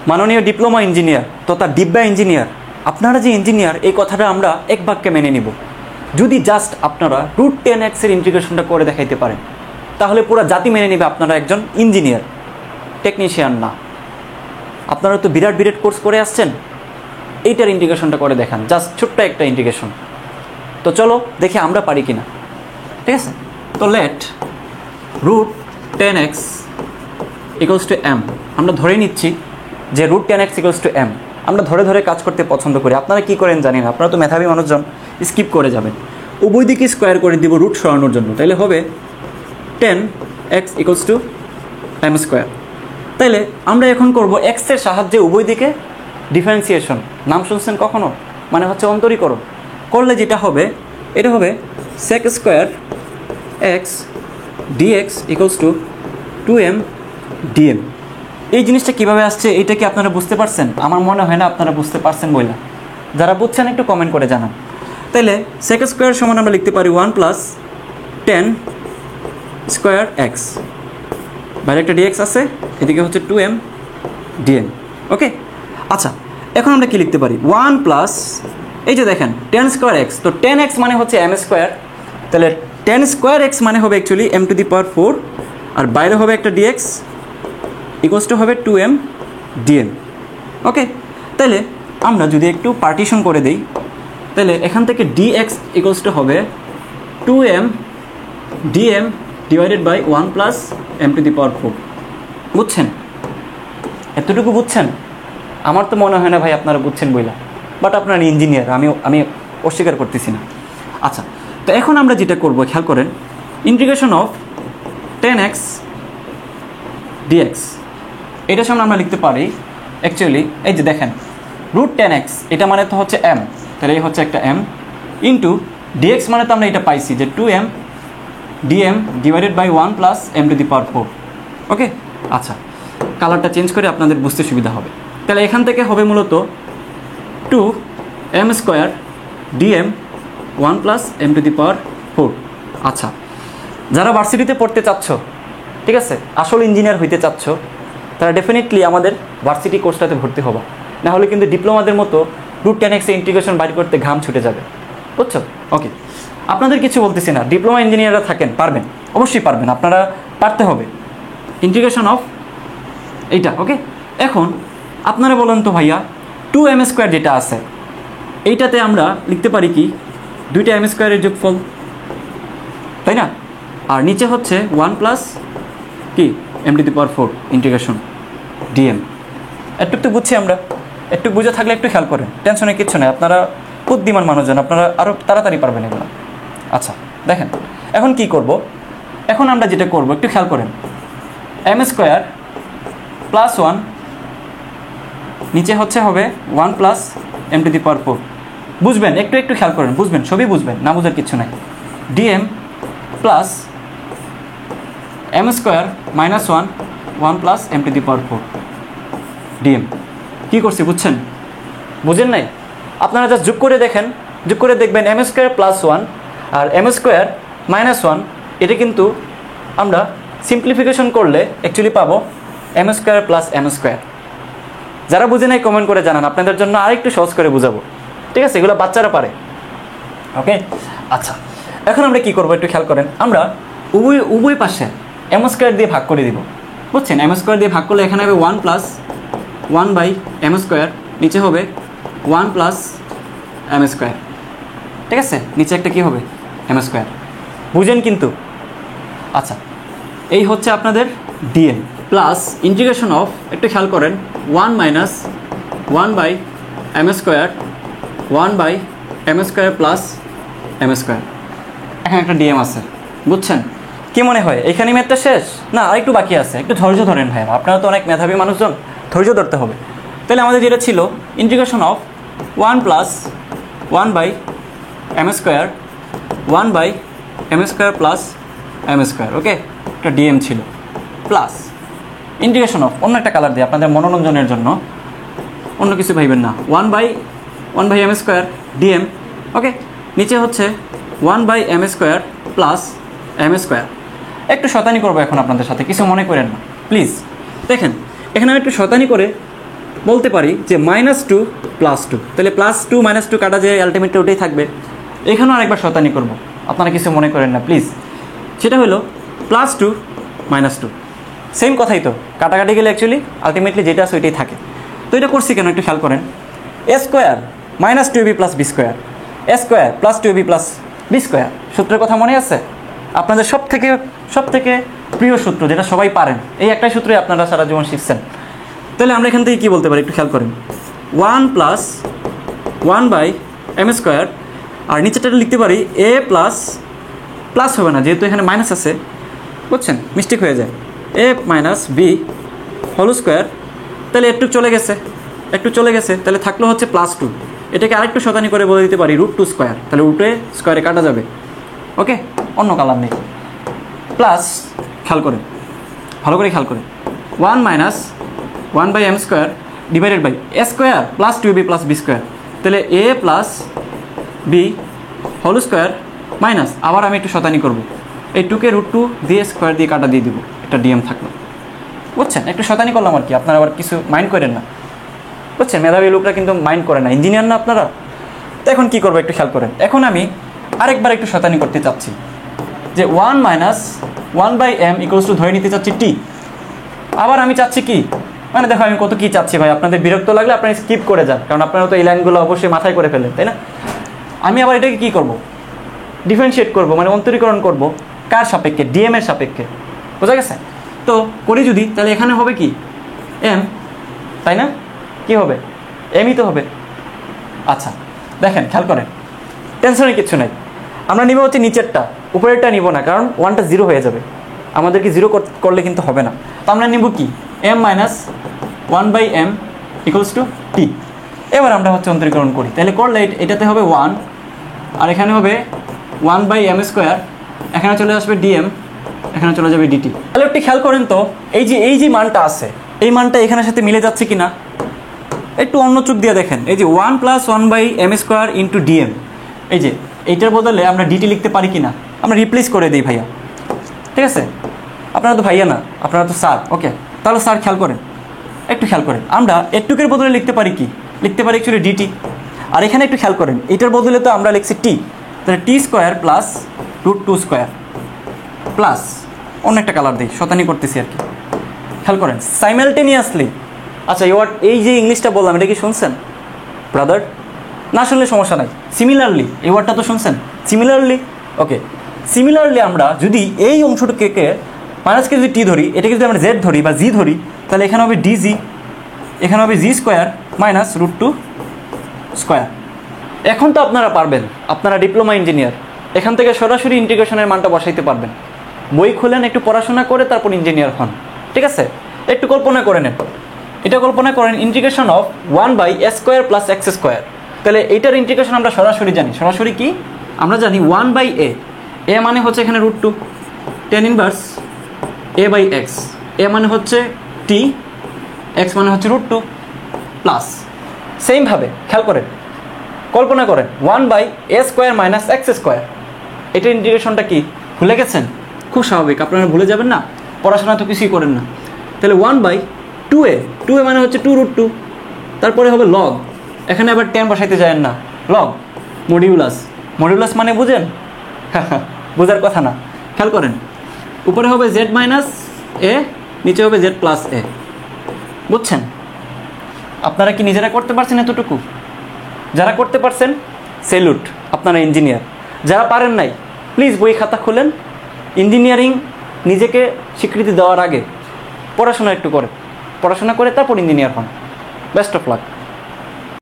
মাননীয় diploma engineer তথা ডিব্বা ইঞ্জিনিয়ার, আপনারা যে ইঞ্জিনিয়ার এই কথাটা আমরা এক বাক্যে মেনে নিব। যদি জাস্ট আপনারা √10x এর ইন্টিগ্রেশনটা করে দেখাইতে পারেন, তাহলে পুরো জাতি মেনে নেবে আপনারা একজন ইঞ্জিনিয়ার, টেকনিশিয়ান না। আপনারা তো বিরাট বিরাট কোর্স করে আসছেন, এইটার ইন্টিগ্রেশনটা করে দেখান, জাস্ট ছোট্ট একটা ইন্টিগ্রেশন। তো চলো দেখি আমরা পারি কিনা, ঠিক আছে? তো লেট √10x = m, আমরা ধরে নিচ্ছি যে √10x = m। আমরা ধরে ধরে কাজ করতে পছন্দ করি। আপনারা কি করেন জানি না, আপনারা তো মেধাবী মানুষজন, স্কিপ করে যাবেন। উভয় দিকে স্কোয়ার করে দিব রুট সরানোর জন্য, তাইলে হবে 10x = m²। তাইলে আমরা এখন করব x এর সাহায্যে উভয় দিকে ডিফারেন্সিয়েশন। নাম শুনছেন কখনো? মানে হচ্ছে অন্তরীকরণ। করলে যেটা হবে, এটা হবে sec² x dx = 2m dm। এই জিনিসটা কিভাবে আসছে এইটা কি আপনারা বুঝতে পারছেন? আমার মনে হয় না আপনারা বুঝতে পারছেন বইলা। যারা বুঝছেন একটু কমেন্ট করে জানান। তাইলে sec² সমান আমরা লিখতে পারি 1 + 10² x, বাইরে একটা dx আছে, এদিকে হচ্ছে 2m dm। ওকে, আচ্ছা এখন আমরা কি লিখতে পারি? 1 + এই যে দেখেন 10² x, তো 10x মানে হচ্ছে m², তাহলে 10² x মানে হবে অ্যাকচুয়ালি m⁴, আর বাইরে হবে একটা dx = হবে 2m dm। ওকে, তাহলে আমরা যদি একটু পার্টিশন করে দেই, তাহলে এখান থেকে dx = হবে 2m dm / 1 + m⁴। বুঝছেন? এতটুকু বুঝছেন? আমার তো মনে হয় না ভাই আপনারা বুঝছেন বইলা, বাট আপনারা ইঞ্জিনিয়ার, আমি অস্বীকার করতেছি না। আচ্ছা, তো এখন আমরা যেটা করব খেয়াল করেন, ইন্টিগ্রেশন অফ 10x dx, এটার সামনে আমরা লিখতে পারি অ্যাকচুয়ালি এই যে দেখেন √10x, এটা মানে তো হচ্ছে m, তাহলে এই হচ্ছে একটা m ইন্টু dx মানে তো আমরা এটা পাইছি যে 2m dm / 1 + m⁴। ওকে, আচ্ছা কালারটা চেঞ্জ করে আপনাদের বুঝতে সুবিধা হবে। তাহলে এখান থেকে হবে মূলত 2m² dm 1 + m⁴। আচ্ছা, যারা ভার্সিটিতে পড়তে চাচ্ছ, ঠিক আছে, আসল ইঞ্জিনিয়ার হইতে চাচ্ছ, তারা ডেফিনেটলি আমাদের ভার্সিটি কোর্সটাতে ভর্তি হবা। না হলে কিন্তু ডিপ্লোমাদের মতো √10x এর ইন্টিগ্রেশন বাইর করতে ঘাম ছুটে যাবে। বুঝছো? ওকে, আপনাদের কিছু বলতেছি না, ডিপ্লোমা ইঞ্জিনিয়াররা থাকেন, পারবেন, অবশ্যই পারবেন, আপনারা পারতে হবে ইন্টিগ্রেশন অফ এইটা। ওকে, এখন আপনারা বলেন তো ভাইয়া 2m² যেটা আছে এইটাতে আমরা লিখতে পারি কি, দুইটা m² এর যোগফল, তাই না? আর নিচে হচ্ছে 1 + কি m⁴ ইন্টিগ্রেশন dm। একটু তো বুঝছি আমরা, একটু বুঝে থাকলে একটু খেয়াল করেন, টেনশনে কিচ্ছু নেই, আপনারা বুদ্ধিমান মানুষজন, আপনারা আরও তাড়াতাড়ি পারবেন এগুলো। আচ্ছা দেখেন এখন কি করব, এখন আমরা যেটা করব একটু খেয়াল করেন, m² + 1, নিচে হচ্ছে হবে 1 + m⁴। বুঝবেন, একটু একটু খেয়াল করেন, বুঝবেন, সবই বুঝবেন, না বুঝার কিচ্ছু নাই। dm plus m² - 1 1 + m⁴ dm। কী করছি বুঝছেন? বুঝেন নাই? আপনারা জাস্ট যোগ করে দেখেন, যোগ করে দেখবেন m² + 1 আর m² - 1, এটা কিন্তু আমরা সিম্পলিফিকেশন করলে অ্যাকচুয়ালি পাবো m² + m²। যারা বুঝে নাই কমেন্ট করে জানান, আপনাদের জন্য আরেকটু সহজ করে বুঝাবো, ঠিক আছে? এগুলো বাচ্চারা পারে। ওকে, আচ্ছা এখন আমরা কি করব একটু খেয়াল করেন, আমরা উভয় পাশে m² দিয়ে ভাগ করে দিব। বুঝছেন? m² দিয়ে ভাগ করলে এখানে হবে 1 + 1/m², নিচে হবে 1 + m², ঠিক আছে? নিচে একটা কি হবে m², বুঝেন কিন্তু? আচ্ছা, এই হচ্ছে আপনাদের dm প্লাস ইন্টিগ্রেশন অফ, একটু খেয়াল করেন, 1 - 1/m², 1/m² প্লাস m², এখানে একটা dm আছে। বুঝছেন? কি মনে হয় এখানে ম্যাথটা শেষ? না, আরেকটু বাকি আছে, একটু ধৈর্য ধরেন ভাই, আপনারা তো অনেক মেধাবী মানুষজন, ধৈর্য ধরতে হবে। তাহলে আমাদের যেটা ছিল integration of 1 + 1/m², 1/m² plus m², ওকে, একটা dm ছিল, প্লাস ইন্টিগ্রেশন অফ, অন্য একটা কালার দিয়ে আপনাদের মনোরঞ্জনের জন্য, অন্য কিছু ভাইবেন না, 1/m² dm, ওকে, নিচে হচ্ছে 1/m² প্লাস m²। একটু শয়তানি করবো এখন আপনাদের সাথে, কিছু মনে করেন না প্লিজ। দেখেন এখানে একটু শয়তানি করে বলতে পারি যে -2 +2, তাহলে +2 -2 কাটা যে আলটিমেটলি ওটাই থাকবে। এখানেও আরেকবার শতানি করব, আপনারা কিছু মনে করেন না প্লিজ। সেটা হলো +2 -2, সেম কথাই তো, কাটাকাটি গেলে অ্যাকচুয়ালি আলটিমেটলি যেটা আছে ওইটাই থাকে। তো এটা করছি কেন একটু খেয়াল করেন। a square -2ab + b square, a square +2ab + b square, সূত্রের কথা মনে আছে আপনাদের? সব থেকে প্রিয় সূত্র, যেটা সবাই পারেন, এই একটাই সূত্রই আপনারা সারা জীবন শিখছেন। তাহলে আমরা এখান থেকে কী বলতে পারি একটু খেয়াল করেন, 1 + 1/m স্কোয়ার, আর নিচেটা লিখতে পারি a প্লাস হবে না যেহেতু এখানে মাইনাস আছে, বুঝছেন, মিস্টেক হয়ে যায়, a - b হোল স্কোয়ার। তাহলে একটু চলে গেছে, তাহলে থাকলো হচ্ছে +2। এটাকে আরেকটু শতানি করে বলে দিতে পারি √2 স্কোয়ার, তাহলে রুটে স্কোয়ারে কাটা যাবে। ওকে, অন্য কালার নেই। প্লাস ভালো করে খেয়াল করেন 1 - 1/m square divided by a square +2ab + b square, তাহলে a + b whole square minus, আবার আমি একটু শতানি করব, এই 2কে √2 দিয়ে স্কোয়ার দিয়ে কাটা দিয়ে দিব, একটা ডিএম থাকলো, বুঝছেন? একটু শতানি করলাম আর কি, আপনারা আবার কিছু মাইন্ড করেন না, বুঝছেন? মেধাবী লোকরা কিন্তু মাইন্ড করে না, ইঞ্জিনিয়ার না আপনারা। তো এখন কী করবো একটু খেয়াল করেন, এখন আমি আরেকবার একটু শতানি করতে চাচ্ছি যে 1 - 1/m = ধরে নিতে চাচ্ছি t। আবার আমি চাচ্ছি কি, মানে দেখো আমি কত কী চাচ্ছি ভাই, আপনাদের বিরক্ত লাগলে আপনারা স্কিপ করে যান, কারণ আপনারা তো এই লাইনগুলো অবশ্যই মাথায় করে ফেলেন, তাই না? আমি আবার এটাকে কী করব, ডিফারেন্সিয়েট করব, মানে অন্তরীকরণ করব, কার সাপেক্ষে? ডিএম এর সাপেক্ষে, বোঝা গেছে? তো করি যদি, তাহলে এখানে হবে কি m, তাই না? কি হবে? mই তো হবে। আচ্ছা দেখেন, খেয়াল করেন, টেনশনের কিছু নাই, আমরা নিব হচ্ছে নিচেরটা, উপরেরটা নিব না, কারণ 1টা 0 হয়ে যাবে, আমাদেরকে 0 করলে কিন্তু হবে না। তো আমরা নিব কি m - 1/m = t। এবার আমরা হচ্ছে অন্তরীকরণ করি, তাহলে করলে এটাতে হবে 1, আর এখানে হবে 1/m স্কোয়ার, এখানে চলে আসবে dm, এখানে চলে যাবে dt। তাহলে একটু খেয়াল করেন তো, এই যে মানটা আছে, এই মানটা এখানের সাথে মিলে যাচ্ছে কি না, একটু অন্য চোখ দিয়ে দেখেন। এই যে 1 + 1/m স্কোয়ার × dm, এই যে এইটার বদলে আমরা dt লিখতে পারি কি না? আমরা রিপ্লেস করে দিই ভাইয়া, ঠিক আছে? আপনারা তো ভাইয়া না, আপনারা তো স্যার। ওকে, তাহলে স্যার একটু খেয়াল করেন, আমরা এটুকের বদলে লিখতে পারি কি? লিখতে পারি অ্যাকচুয়ালি dt। আর এখানে একটু খেয়াল করেন, এটার বদলে তো আমরা লিখছি t, তাহলে t square plus √2 square plus, অন্য একটা কালার দিই, শতানি করতেছি আর কি, খেয়াল করেন সাইমালটেনিয়াসলি। আচ্ছা এই যে ইংলিশটা বললাম, এটা কি শুনছেন ব্রাদার? না শুনলে সমস্যা নাই, সিমিলারলি, এই ওয়ার্ডটা তো শুনছেন, সিমিলারলি। ওকে, সিমিলারলি আমরা যদি এই অংশটাকে মাইনাসকে যদি টি ধরি, এটাকে যদি আমরা জেড ধরি বা জি ধরি, তাহলে এখানে হবে ডিজি, এখানে হবে জি স্কোয়ার মাইনাস √2 স্কোয়ার। এখন তো আপনারা পারবেন, আপনারা ডিপ্লোমা ইঞ্জিনিয়ার, এখান থেকে সরাসরি ইন্টিগ্রেশনের মানটা বসাইতে পারবেন। বই খুলেন, একটু পড়াশোনা করে তারপর ইঞ্জিনিয়ার হন, ঠিক আছে? একটু কল্পনা করে নেন, এটা কল্পনা করেন integration of 1/a² + x square. তাহলে এইটার ইন্টিগ্রেশন আমরা সরাসরি জানি, সরাসরি কি আমরা জানি 1/a, a মানে হচ্ছে এখানে √2, tan ইনভার্স a/x, a মানে হচ্ছে t, x মানে হচ্ছে √2 প্লাস। সেমভাবে খেয়াল করেন, কল্পনা করেন 1/a² - x স্কোয়ার, এটার ইন্টিগ্রেশনটা কি ভুলে গেছেন? খুব স্বাভাবিক, আপনারা ভুলে যাবেন না, পড়াশোনা তো কিছুই করেন না। তাহলে 1/2a, 2a মানে হচ্ছে 2√2, তারপরে হবে লগ, এখানে আবার tan বসাইতে যায় না, লগ মডিউলাস মানে বুঝেন? বোঝার কথা না, খেয়াল করেন, উপরে হবে z - a, নিচে হবে z + a, বুঝছেন? আপনারা কি নিজেরা করতে পারছেন এতটুকু? যারা করতে পারছেন সেলুট, আপনারা ইঞ্জিনিয়ার। যারা পারেন নাই, প্লিজ বই খাতা খুলেন, ইঞ্জিনিয়ারিং নিজেকে স্বীকৃতি দেওয়ার আগে পড়াশোনা একটু করে, পড়াশোনা করে তারপর ইঞ্জিনিয়ার হন। Best of luck.